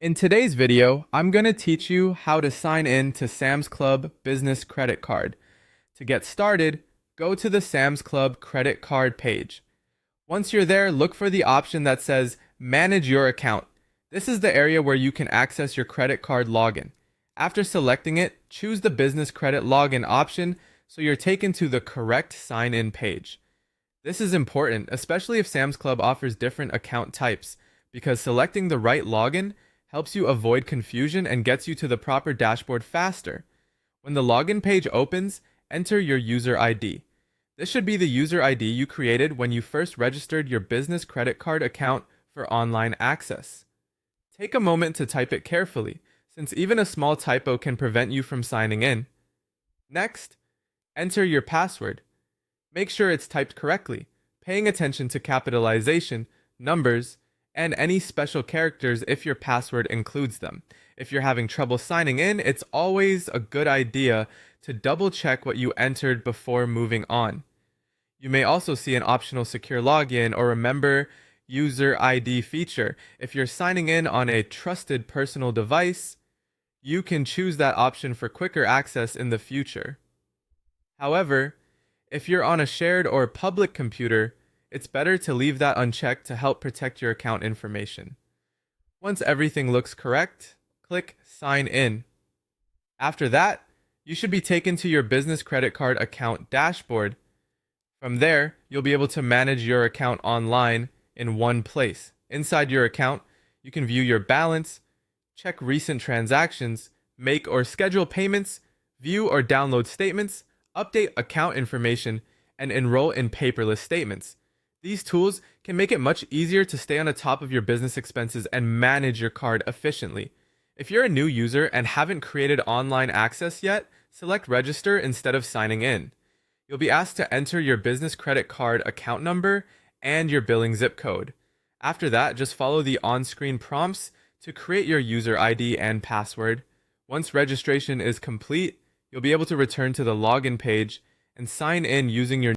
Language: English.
In today's video, I'm going to teach you how to sign in to Sam's Club Business Credit Card. To get started, go to the Sam's Club credit card page. Once you're there, look for the option that says Manage Your Account. This is the area where you can access your credit card login. After selecting it, choose the Business Credit Login option so you're taken to the correct sign-in page. This is important, especially if Sam's Club offers different account types, because selecting the right login helps you avoid confusion and gets you to the proper dashboard faster. When the login page opens, enter your user ID. This should be the user ID you created when you first registered your business credit card account for online access. Take a moment to type it carefully, since even a small typo can prevent you from signing in. Next, enter your password. Make sure it's typed correctly, paying attention to capitalization, numbers, and any special characters if your password includes them. If you're having trouble signing in, it's always a good idea to double check what you entered before moving on. You may also see an optional secure login or remember user ID feature. If you're signing in on a trusted personal device, you can choose that option for quicker access in the future. However, if you're on a shared or public computer, it's better to leave that unchecked to help protect your account information. Once everything looks correct, click Sign In. After that, you should be taken to your business credit card account dashboard. From there, you'll be able to manage your account online in one place. Inside your account, you can view your balance, check recent transactions, make or schedule payments, view or download statements, update account information, and enroll in paperless statements. These tools can make it much easier to stay on the top of your business expenses and manage your card efficiently. If you're a new user and haven't created online access yet, select Register instead of signing in. You'll be asked to enter your business credit card account number and your billing zip code. After that, just follow the on-screen prompts to create your user ID and password. Once registration is complete, you'll be able to return to the login page and sign in using your